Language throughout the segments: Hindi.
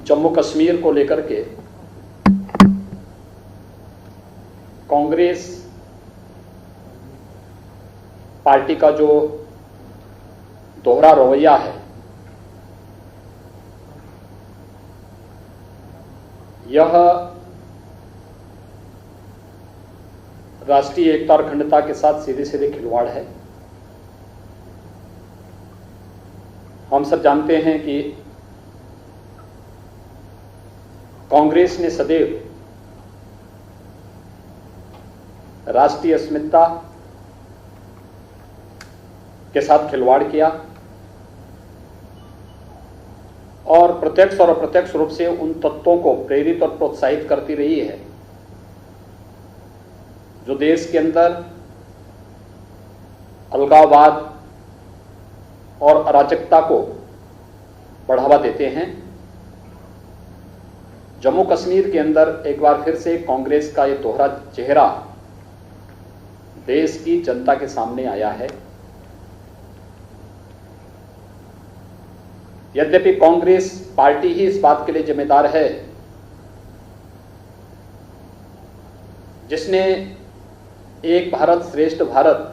जम्मू कश्मीर को लेकर के कांग्रेस पार्टी का जो दोहरा रवैया है, यह राष्ट्रीय एकता और अखंडता के साथ सीधे सीधे खिलवाड़ है। हम सब जानते हैं कि कांग्रेस ने सदैव राष्ट्रीय अस्मिता के साथ खिलवाड़ किया और प्रत्यक्ष और अप्रत्यक्ष रूप से उन तत्वों को प्रेरित और प्रोत्साहित करती रही है जो देश के अंदर अलगाववाद और अराजकता को बढ़ावा देते हैं। जम्मू कश्मीर के अंदर एक बार फिर से कांग्रेस का ये दोहरा चेहरा देश की जनता के सामने आया है। यद्यपि कांग्रेस पार्टी ही इस बात के लिए जिम्मेदार है जिसने एक भारत श्रेष्ठ भारत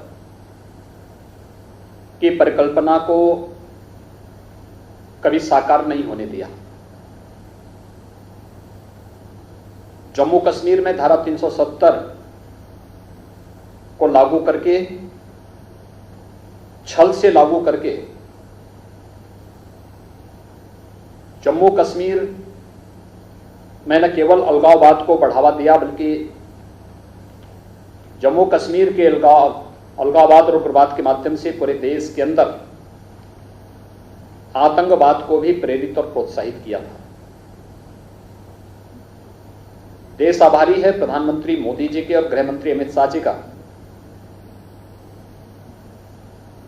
की परिकल्पना को कभी साकार नहीं होने दिया। जम्मू कश्मीर में धारा 370 को लागू करके, छल से लागू करके जम्मू कश्मीर में न केवल अलगाववाद को बढ़ावा दिया बल्कि जम्मू कश्मीर के अलगाववाद और उग्रवाद के माध्यम से पूरे देश के अंदर आतंकवाद को भी प्रेरित और प्रोत्साहित किया था। देश आभारी है प्रधानमंत्री मोदी जी के और गृह मंत्री अमित शाह जी का,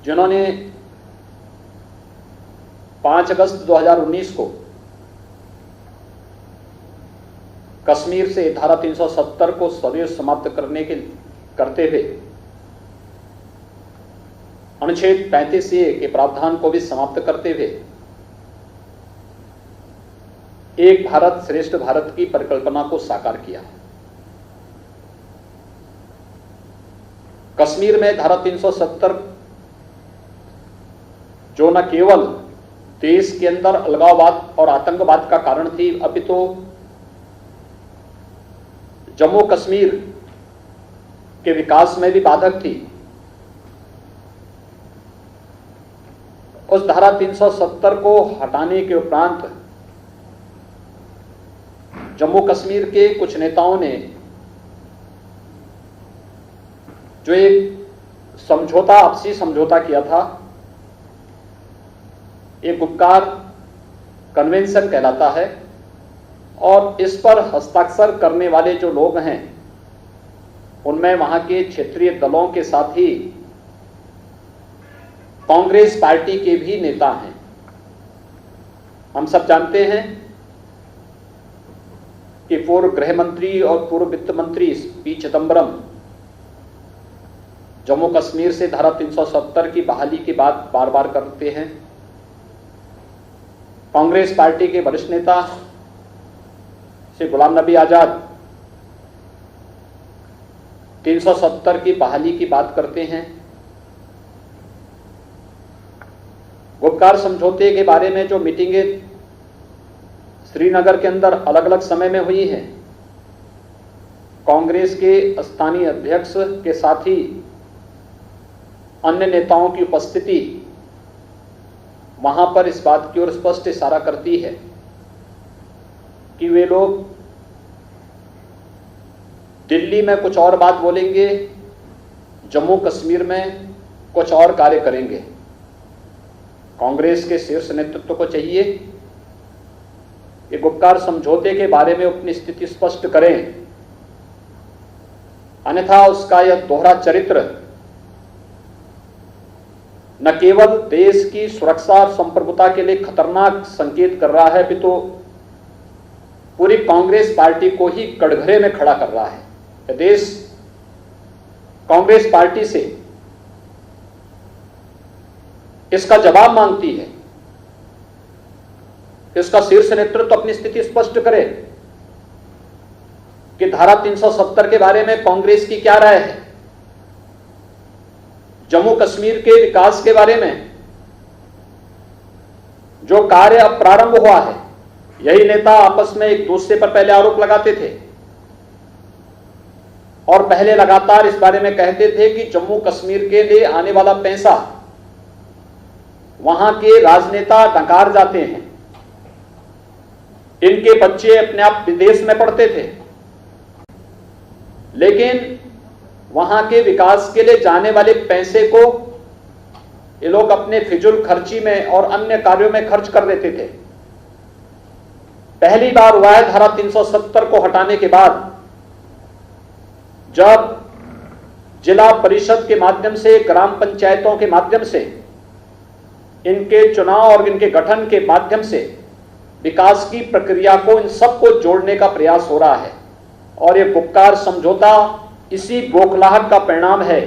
जिन्होंने 5 अगस्त 2019 को कश्मीर से धारा 370 को सदैव समाप्त करते हुए अनुच्छेद 35A के प्रावधान को भी समाप्त करते हुए एक भारत श्रेष्ठ भारत की परिकल्पना को साकार किया। कश्मीर में धारा 370 जो न केवल देश के अंदर अलगाववाद और आतंकवाद का कारण थी, अपितु जम्मू कश्मीर के विकास में भी बाधक थी। उस धारा 370 को हटाने के उपरांत जम्मू कश्मीर के कुछ नेताओं ने जो एक समझौता, आपसी समझौता किया था, एक गुपकार कन्वेंशन कहलाता है, और इस पर हस्ताक्षर करने वाले जो लोग हैं उनमें वहां के क्षेत्रीय दलों के साथ ही कांग्रेस पार्टी के भी नेता हैं। हम सब जानते हैं कि पूर्व गृह मंत्री और पूर्व वित्त मंत्री पी चिदंबरम जम्मू कश्मीर से धारा 370 की बहाली की बात बार बार करते हैं। कांग्रेस पार्टी के वरिष्ठ नेता श्री गुलाम नबी आजाद 370 की बहाली की बात करते हैं। गुपकार समझौते के बारे में जो मीटिंगें श्रीनगर के अंदर अलग अलग समय में हुई हैं, कांग्रेस के स्थानीय अध्यक्ष के साथ ही अन्य नेताओं की उपस्थिति वहां पर इस बात की ओर स्पष्ट इशारा करती है कि वे लोग दिल्ली में कुछ और बात बोलेंगे, जम्मू कश्मीर में कुछ और कार्य करेंगे। कांग्रेस के शीर्ष नेतृत्व को चाहिए कि गुपकार समझौते के बारे में अपनी स्थिति स्पष्ट करें, अन्यथा उसका यह दोहरा चरित्र न केवल देश की सुरक्षा और संप्रभुता के लिए खतरनाक संकेत कर रहा है, अपितु पूरी कांग्रेस पार्टी को ही कटघरे में खड़ा कर रहा है। देश कांग्रेस पार्टी से इसका जवाब मांगती है इसका शीर्ष नेतृत्व अपनी स्थिति स्पष्ट करे कि धारा 370 के बारे में कांग्रेस की क्या राय है, जम्मू कश्मीर के विकास के बारे में जो कार्य अब प्रारंभ हुआ है। यही नेता आपस में एक दूसरे पर पहले आरोप लगाते थे और पहले लगातार इस बारे में कहते थे कि जम्मू कश्मीर के लिए आने वाला पैसा वहां के राजनेता डकार जाते हैं, इनके बच्चे अपने आप विदेश में पढ़ते थे, लेकिन वहां के विकास के लिए जाने वाले पैसे को ये लोग अपने फिजूल खर्ची में और अन्य कार्यों में खर्च कर देते थे। पहली बार हुआ है धारा 370 को हटाने के बाद, जब जिला परिषद के माध्यम से, ग्राम पंचायतों के माध्यम से, इनके चुनाव और इनके गठन के माध्यम से विकास की प्रक्रिया को, इन सबको जोड़ने का प्रयास हो रहा है। और ये गुपकार समझौता इसी बौखलाहट का परिणाम है,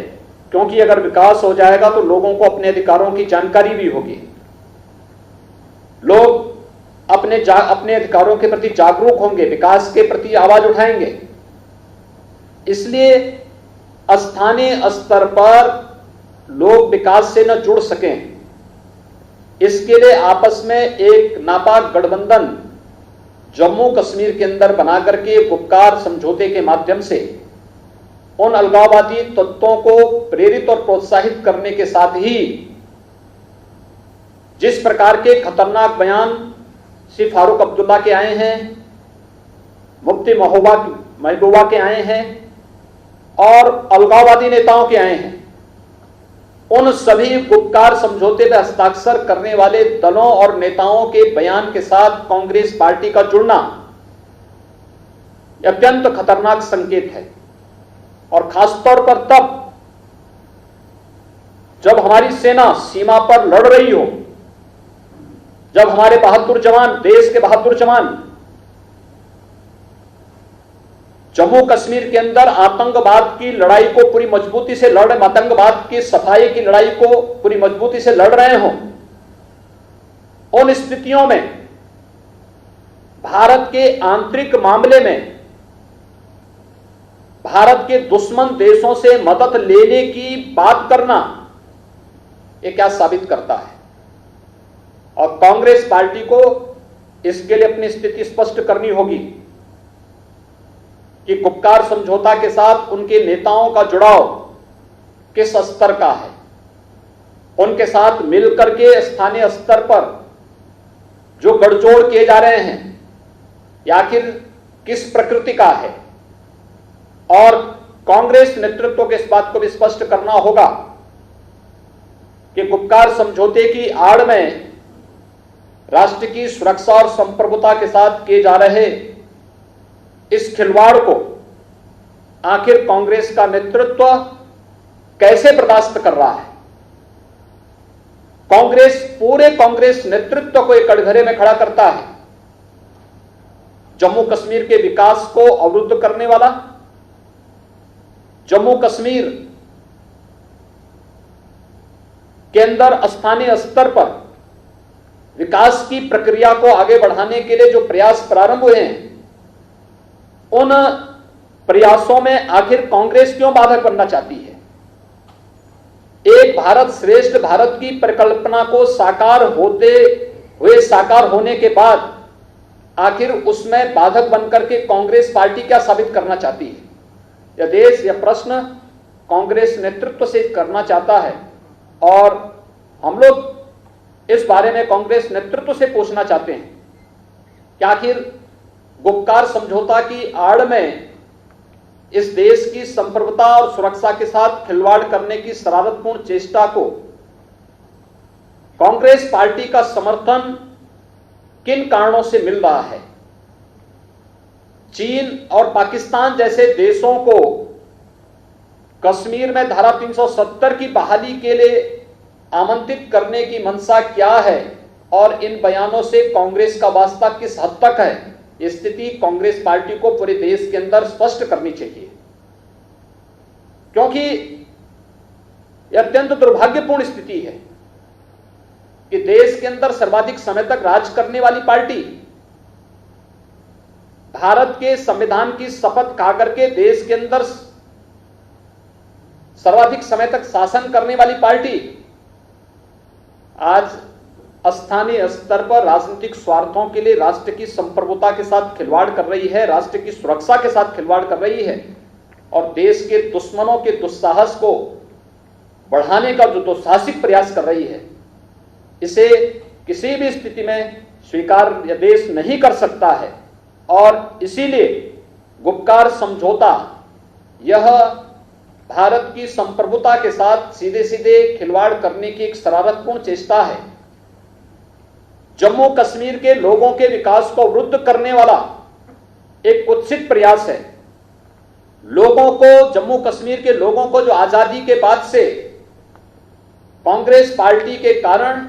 क्योंकि अगर विकास हो जाएगा तो लोगों को अपने अधिकारों की जानकारी भी होगी, लोग अपने अधिकारों के प्रति जागरूक होंगे, विकास के प्रति आवाज उठाएंगे। इसलिए स्थानीय स्तर पर लोग विकास से न जुड़ सकें, इसके लिए आपस में एक नापाक गठबंधन जम्मू कश्मीर के अंदर बना करके गुपकार समझौते के माध्यम से उन अलगाववादी तत्वों को प्रेरित और प्रोत्साहित करने के साथ ही जिस प्रकार के खतरनाक बयान श्री फारूक अब्दुल्ला के आए हैं, मुफ्ती महबूबा के आए हैं और अलगाववादी नेताओं के आए हैं, उन सभी गुपकार समझौते पर हस्ताक्षर करने वाले दलों और नेताओं के बयान के साथ कांग्रेस पार्टी का जुड़ना अत्यंत खतरनाक संकेत है। और खासतौर पर तब जब हमारी सेना सीमा पर लड़ रही हो, जब हमारे बहादुर जवान, देश के बहादुर जवान जम्मू कश्मीर के अंदर आतंकवाद की लड़ाई को पूरी मजबूती से लड़ रहे, आतंकवाद की सफाई की लड़ाई को पूरी मजबूती से लड़ रहे हों, उन स्थितियों में भारत के आंतरिक मामले में भारत के दुश्मन देशों से मदद लेने की बात करना, यह क्या साबित करता है? और कांग्रेस पार्टी को इसके लिए अपनी स्थिति स्पष्ट करनी होगी कि गुपकार समझौता के साथ उनके नेताओं का जुड़ाव किस स्तर का है, उनके साथ मिलकर के स्थानीय स्तर पर जो गठजोड़ किए जा रहे हैं या आखिर किस प्रकृति का है। और कांग्रेस नेतृत्व को इस बात को भी स्पष्ट करना होगा कि गुपकार समझौते की आड़ में राष्ट्र की सुरक्षा और संप्रभुता के साथ किए जा रहे इस खिलवाड़ को आखिर कांग्रेस का नेतृत्व कैसे बर्दाश्त कर रहा है। पूरे कांग्रेस नेतृत्व को एक कटघरे में खड़ा करता है। जम्मू कश्मीर के विकास को अवरुद्ध करने वाला, जम्मू कश्मीर के अंदर स्थानीय स्तर पर विकास की प्रक्रिया को आगे बढ़ाने के लिए जो प्रयास प्रारंभ हुए हैं, उन प्रयासों में आखिर कांग्रेस क्यों बाधक बनना चाहती है? एक भारत श्रेष्ठ भारत की परिकल्पना को साकार होने के बाद आखिर उसमें बाधक बनकर के कांग्रेस पार्टी क्या साबित करना चाहती है? यह देश, यह प्रश्न कांग्रेस नेतृत्व से करना चाहता है और हम लोग इस बारे में कांग्रेस नेतृत्व से पूछना चाहते हैं कि आखिर गुपकार समझौता की आड़ में इस देश की संप्रभुता और सुरक्षा के साथ खिलवाड़ करने की शरारतपूर्ण चेष्टा को कांग्रेस पार्टी का समर्थन किन कारणों से मिल रहा है? चीन और पाकिस्तान जैसे देशों को कश्मीर में धारा 370 की बहाली के लिए आमंत्रित करने की मंशा क्या है और इन बयानों से कांग्रेस का वास्ता किस हद तक है? ये स्थिति कांग्रेस पार्टी को पूरे देश के अंदर स्पष्ट करनी चाहिए, क्योंकि यह अत्यंत दुर्भाग्यपूर्ण स्थिति है कि देश के अंदर सर्वाधिक समय तक राज करने वाली पार्टी, भारत के संविधान की शपथ खा करके देश के अंदर सर्वाधिक समय तक शासन करने वाली पार्टी आज स्थानीय स्तर पर राजनीतिक स्वार्थों के लिए राष्ट्र की संप्रभुता के साथ खिलवाड़ कर रही है, राष्ट्र की सुरक्षा के साथ खिलवाड़ कर रही है और देश के दुश्मनों के दुस्साहस को बढ़ाने का जो दुस्साहसिक प्रयास कर रही है, इसे किसी भी स्थिति में स्वीकार यह देश नहीं कर सकता है। और इसीलिए गुपकार समझौता यह भारत की संप्रभुता के साथ सीधे सीधे खिलवाड़ करने की एक शरारतपूर्ण चेष्टा है। जम्मू कश्मीर के लोगों के विकास को अवरुद्ध करने वाला एक कुत्सित प्रयास है। लोगों को, जम्मू कश्मीर के लोगों को जो आजादी के बाद से कांग्रेस पार्टी के कारण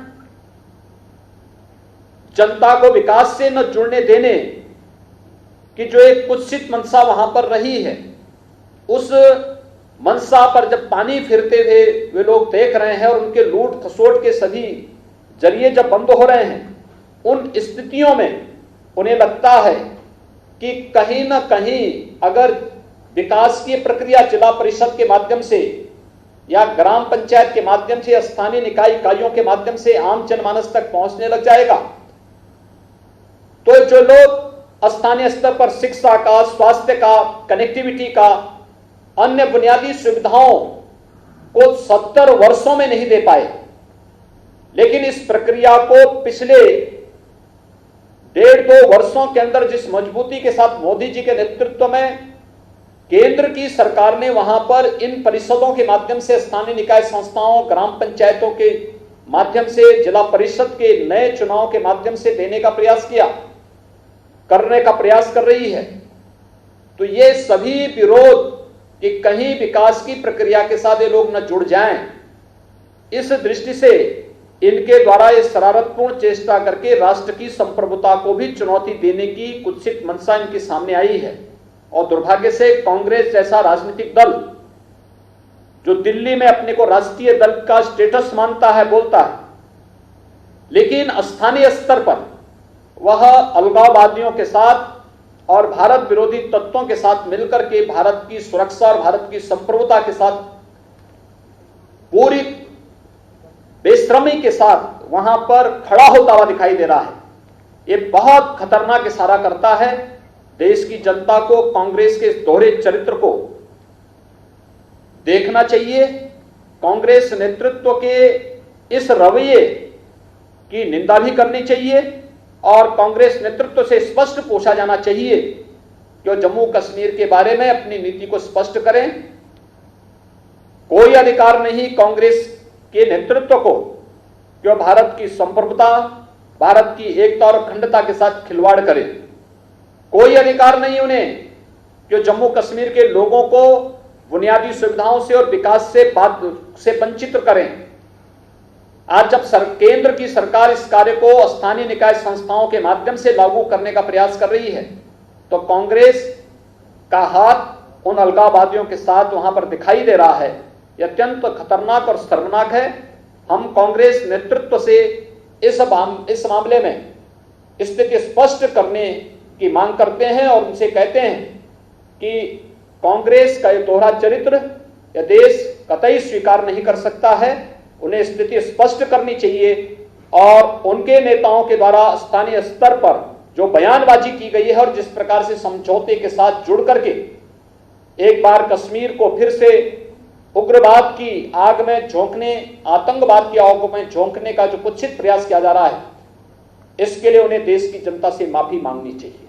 जनता को विकास से न जुड़ने देने की जो एक कुत्सित मंशा वहां पर रही है, उस मंशा पर जब पानी फिरते हुए वे लोग देख रहे हैं और उनके लूट खसोट के सभी जरिए जब बंद हो रहे हैं, उन स्थितियों में उन्हें लगता है कि कहीं ना कहीं अगर विकास की प्रक्रिया जिला परिषद के माध्यम से या ग्राम पंचायत के माध्यम से या स्थानीय निकाय इकाइयों के माध्यम से आम जनमानस तक पहुंचने लग जाएगा, तो जो लोग स्थानीय स्तर पर शिक्षा का, स्वास्थ्य का, कनेक्टिविटी का, अन्य बुनियादी सुविधाओं को 70 वर्षों में नहीं दे पाए, लेकिन इस प्रक्रिया को पिछले 1.5-2 वर्षों के अंदर जिस मजबूती के साथ मोदी जी के नेतृत्व में केंद्र की सरकार ने वहां पर इन परिषदों के माध्यम से, स्थानीय निकाय संस्थाओं, ग्राम पंचायतों के माध्यम से, जिला परिषद के नए चुनाव के माध्यम से देने का प्रयास किया, करने का प्रयास कर रही है, तो ये सभी विरोध कि कहीं विकास की प्रक्रिया के साथ ये लोग न जुड़ जाएं, इस दृष्टि से इनके द्वारा ये शरारतपूर्ण चेष्टा करके राष्ट्र की संप्रभुता को भी चुनौती देने की कुत्सित मंशा इनके सामने आई है। और दुर्भाग्य से कांग्रेस जैसा राजनीतिक दल जो दिल्ली में अपने को राष्ट्रीय दल का स्टेटस मानता है, बोलता है, लेकिन स्थानीय स्तर पर वह अलगाववादियों के साथ और भारत विरोधी तत्वों के साथ मिलकर के भारत की सुरक्षा और भारत की संप्रभुता के साथ पूरी बेशर्मी के साथ वहां पर खड़ा होता हुआ दिखाई दे रहा है। ये बहुत खतरनाक इशारा करता है देश की जनता को। कांग्रेस के इस दोहरे चरित्र को देखना चाहिए। कांग्रेस नेतृत्व के इस रवैये की निंदा भी करनी चाहिए और कांग्रेस नेतृत्व से स्पष्ट पूछा जाना चाहिए कि जम्मू कश्मीर के बारे में अपनी नीति को स्पष्ट करें। कोई अधिकार नहीं कांग्रेस के नेतृत्व को कि भारत की संप्रभुता, भारत की एकता और अखंडता के साथ खिलवाड़ करे। कोई अधिकार नहीं उन्हें कि जम्मू कश्मीर के लोगों को बुनियादी सुविधाओं से और विकास से वंचित करें। आज जब केंद्र की सरकार इस कार्य को स्थानीय निकाय संस्थाओं के माध्यम से लागू करने का प्रयास कर रही है, तो कांग्रेस का हाथ उन अलगाववादियों के साथ वहां पर दिखाई दे रहा है। यह अत्यंत खतरनाक और शर्मनाक है। हम कांग्रेस नेतृत्व से इस मामले में स्थिति स्पष्ट करने की मांग करते हैं और उनसे कहते हैं कि कांग्रेस का यह दोहरा चरित्र यह देश कतई स्वीकार नहीं कर सकता है। उन्हें स्थिति स्पष्ट करनी चाहिए और उनके नेताओं के द्वारा स्थानीय स्तर पर जो बयानबाजी की गई है और जिस प्रकार से समझौते के साथ जुड़ करके एक बार कश्मीर को फिर से उग्रवाद की आग में झोंकने, आतंकवाद की आग में झोंकने का जो कुत्सित प्रयास किया जा रहा है, इसके लिए उन्हें देश की जनता से माफी मांगनी चाहिए।